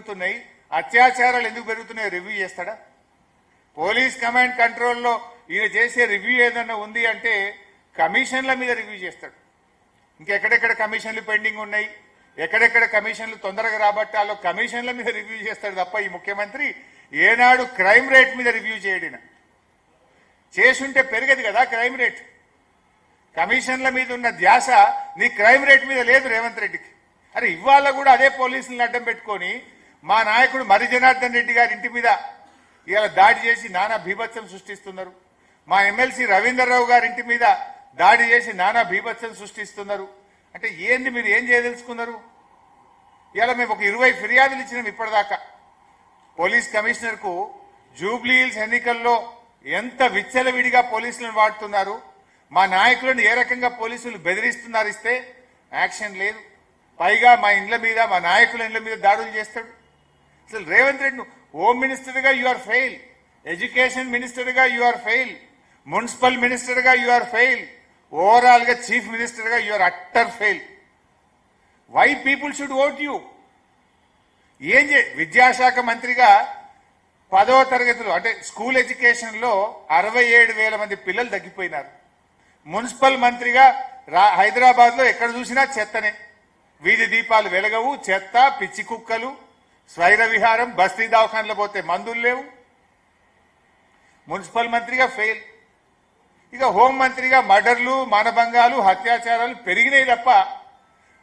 పెరుగుతున్నాయి, అత్యాచారాలు ఎందుకు పెరుగుతున్నాయో రివ్యూ చేస్తాడా? పోలీస్ కమాండ్ కంట్రోల్లో ఈయన చేసే రివ్యూ ఏదన్నా ఉంది అంటే కమిషన్ల మీద రివ్యూ చేస్తాడు. ఇంకెక్కడెక్కడ కమిషన్లు పెండింగ్ ఉన్నాయి, ఎక్కడెక్కడ కమిషన్లు తొందరగా రాబట్టాలో కమిషన్ల మీద రివ్యూ చేస్తాడు తప్ప ఈ ముఖ్యమంత్రి ఏనాడు క్రైమ్ రేట్ మీద రివ్యూ చేయడిన. చేసుంటే పెరగదు కదా క్రైమ్ రేట్. కమిషన్ల మీద ఉన్న ధ్యాస నీ క్రైమ్ రేట్ మీద లేదు రేవంత్ రెడ్డికి. అరే ఇవాళ కూడా అదే పోలీసులను అడ్డం పెట్టుకొని మా నాయకుడు మరి జనార్దన్ రెడ్డి గారి ఇంటి మీద ఇలా దాడి చేసి నానా బీభత్సం సృష్టిస్తున్నారు. మా ఎమ్మెల్సీ రవీంద్రరావు గారి ఇంటి మీద దాడి చేసి నానా బీభత్సం సృష్టిస్తున్నారు. అంటే ఏంది మీరు ఏం చేయదలుచుకున్నారు? ఇలా మేము ఒక 20 ఫిర్యాదులు ఇచ్చినాం ఇప్పటిదాకా పోలీస్ కమిషనర్కు. జూబ్లీ హిల్స్ ఎన్నికల్లో ఎంత విచ్చలవిడిగా పోలీసులను వాడుతున్నారు, మా నాయకులను ఏ రకంగా పోలీసులు బెదిరిస్తున్నారు, ఇస్తే యాక్షన్ లేదు. పైగా మా ఇండ్ల మీద మా నాయకుల ఇండ్ల మీద దాడులు చేస్తాడు. అసలు రేవంత్ రెడ్డి హోమ్ మినిస్టర్గా యు ఆర్ ఫెయిల్, ఎడ్యుకేషన్ మినిస్టర్గా యు ఆర్ ఫెయిల్, మున్సిపల్ మినిస్టర్గా యు ఆర్ ఫెయిల్, ఓవరాల్ గా చీఫ్ మినిస్టర్ గా you are utter fail. Why people should vote you? ఏం విద్యాశాఖ మంత్రిగా 10వ తరగతిలో అంటే స్కూల్ ఎడ్యుకేషన్ లో 67,000 మంది పిల్లలు తగ్గిపోయినారు. మున్సిపల్ మంత్రిగా హైదరాబాద్ లో ఎక్కడ చూసినా చెత్తనే, వీధి దీపాలు వెలగవు, చెత్త, పిచ్చి కుక్కలు, స్వైర విహారం, బస్తీ దవాఖానలో పోతే మందులు లేవు. మున్సిపల్ మంత్రిగా ఫెయిల్. ఇక హోంమంత్రిగా మర్డర్లు, మానభంగాలు, అత్యాచారాలు పెరిగినాయి తప్ప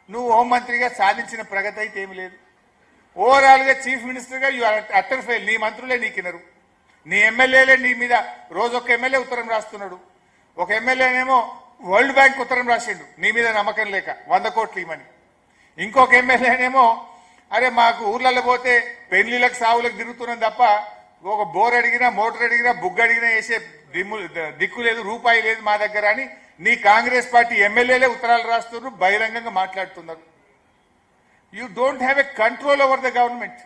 నువ్వు హోంమంత్రిగా సాధించిన ప్రగతి అయితే ఏమి లేదు. ఓవరాల్ గా చీఫ్ మినిస్టర్ గా యు ఆర్ అట్టర్ ఫెయిల్. నీ మంత్రులే నీకినరు, నీ ఎమ్మెల్యేలే నీ మీద రోజు ఒక ఎమ్మెల్యే ఉత్తరం రాస్తున్నాడు. ఒక ఎమ్మెల్యేనేమో వరల్డ్ బ్యాంక్ ఉత్తరం రాసిండు నీ మీద నమ్మకం లేక 100 కోట్లు ఇవ్వమని. ఇంకొక ఎమ్మెల్యేనేమో అరే మాకు ఊర్లలో పోతే పెళ్లిలకు సావులకు తిరుగుతున్నాం తప్ప ఒక బోర్ అడిగినా, మోటార్ అడిగినా, బుగ్గ అడిగినా వేసే దిక్కు లేదు, రూపాయి లేదు మా దగ్గర అని నీ కాంగ్రెస్ పార్టీ ఎమ్మెల్యేలే ఉత్తరాలు రాస్తున్నారు, బహిరంగంగా మాట్లాడుతున్నారు. You don't have a control over the government.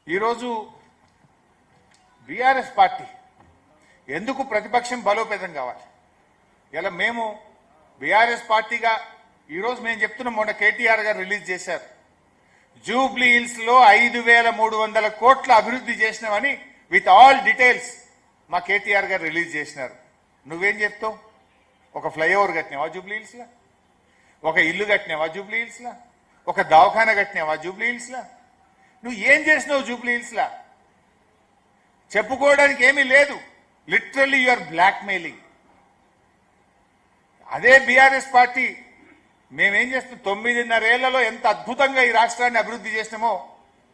ఈరోజు బీఆర్ఎస్ పార్టీ ఎందుకు ప్రతిపక్షం బలోపేతం కావాలి? ఇలా మేము బీఆర్ఎస్ పార్టీగా ఈరోజు మేము చెప్తున్నాం, మొన్న కేటీఆర్ గారు రిలీజ్ చేశారు, జూబ్లీ హిల్స్ లో 5,300 కోట్ల అభివృద్ధి చేసినామని విత్ ఆల్ డీటెయిల్స్ మా కేటీఆర్ గారు రిలీజ్ చేసినారు. నువ్వేం చెప్తావు? ఒక ఫ్లైఓవర్ కట్టినావా జూబ్లీ హిల్స్ లా? ఒక ఇల్లు కట్టినావా జూబ్లీ హిల్స్ లా? ఒక దవాఖాన కట్టినావా జూబ్లీ హిల్స్ లా? నువ్వు ఏం చేసినావు జూబ్లీ హిల్స్ లా? చెప్పుకోవడానికి ఏమీ లేదు. Literally you are blackmailing. అదే బీఆర్ఎస్ పార్టీ మేమేం చేస్తాం, 9.5 ఏళ్లలో ఎంత అద్భుతంగా ఈ రాష్ట్రాన్ని అభివృద్ధి చేసినామో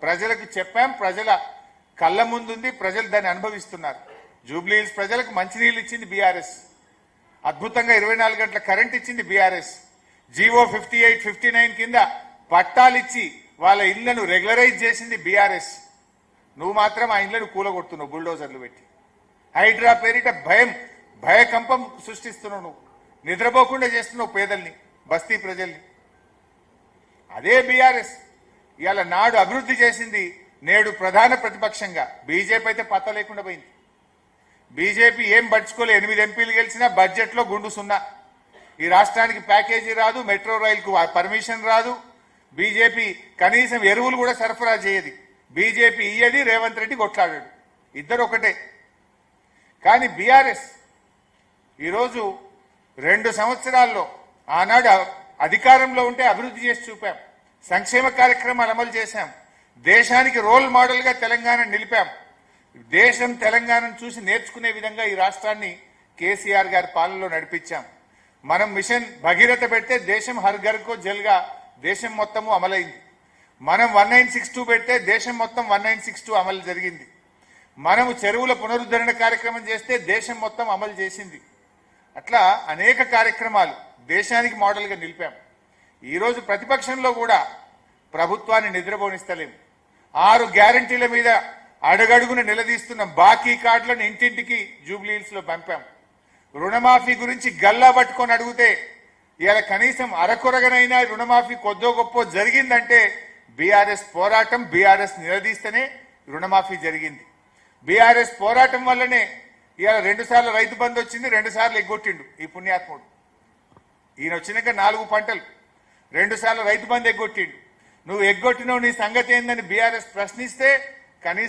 ప్రజలకు చెప్పాం. ప్రజల కళ్ళ ముందుంది, ప్రజలు దాన్ని అనుభవిస్తున్నారు. జూబ్లీ హిల్స్ ప్రజలకు మంచినీళ్ళు ఇచ్చింది బీఆర్ఎస్, అద్భుతంగా 24 గంటల కరెంట్ ఇచ్చింది బీఆర్ఎస్, జీవో 58, 59 కింద పట్టాలిచ్చి వాళ్ళ ఇళ్లను రెగ్యులరైజ్ చేసింది బీఆర్ఎస్. నువ్వు మాత్రం ఆ ఇళ్లను కూలగొడుతున్నావు బుల్డోజర్లు పెట్టి. హైడ్రా పేరిట భయకంపం సృష్టిస్తున్నావు. నువ్వు నిద్రపోకుండా చేస్తున్నావు పేదల్ని, బస్తీ ప్రజల్ని. అదే బీఆర్ఎస్ ఇవాళ నాడు అభివృద్ధి చేసింది, నేడు ప్రధాన ప్రతిపక్షంగా బీజేపీ అయితే పత్త లేకుండా పోయింది. బీజేపీ ఏం పట్టించుకోలే, 8 ఎంపీలు గెలిచినా బడ్జెట్ లో గుండు సున్నా. ఈ రాష్ట్రానికి ప్యాకేజీ రాదు, మెట్రో రైలుకు పర్మిషన్ రాదు, బీజేపీ కనీసం ఎరువులు కూడా సరఫరా చేయదు. బీజేపీ ఇయ్యది, రేవంత్ రెడ్డి కొట్లాడాడు, ఇద్దరు ఒకటే. కానీ బీఆర్ఎస్ ఈరోజు 2 సంవత్సరాల్లో ఆనాడు అధికారంలో ఉంటే అభివృద్ధి చేసి చూపాం, సంక్షేమ కార్యక్రమాలు అమలు చేశాం, దేశానికి రోల్ మోడల్ గా తెలంగాణ నిలిపాం. దేశం తెలంగాణను చూసి నేర్చుకునే విధంగా ఈ రాష్ట్రాన్ని కేసీఆర్ గారి పాలనలో నడిపించాం. మనం మిషన్ భగీరథ పెడితే దేశం హర్ ఘర్ కో జల్గా దేశం మొత్తము అమలైంది. మనం 1962 పెడితే దేశం మొత్తం 1962 అమలు జరిగింది. మనము చెరువుల పునరుద్ధరణ కార్యక్రమం చేస్తే దేశం మొత్తం అమలు చేసింది. అట్లా అనేక కార్యక్రమాలు దేశానికి మోడల్గా నిలిపాం. ఈరోజు ప్రతిపక్షంలో కూడా ప్రభుత్వాన్ని నిద్రపోనిస్తలేము. 6 గ్యారంటీల మీద అడుగడుగున నిలదీస్తున్న బాకీ కార్డులను ఇంటింటికి జూబ్లీ హిల్స్ లో పంపాం. రుణమాఫీ గురించి గల్లా పట్టుకొని అడిగితే ఇవాళ కనీసం అరకొరగనైనా రుణమాఫీ కొద్దో గొప్ప జరిగిందంటే బీఆర్ఎస్ పోరాటం, బీఆర్ఎస్ నిలదీస్తేనే రుణమాఫీ జరిగింది. బీఆర్ఎస్ పోరాటం వల్లనే ఇవాళ 2 సార్లు రైతు బంధు వచ్చింది, 2 సార్లు ఎగ్గొట్టిండు ఈ పుణ్యాత్ముడు. ఈయన వచ్చినాక 4 పంటలు. 2 సార్లు రైతు బంధు ఎగ్గొట్టిండు. నువ్వు ఎగ్గొట్టినవు, నీ సంగతి ఏందని బీఆర్ఎస్ ప్రశ్నిస్తే కనీసం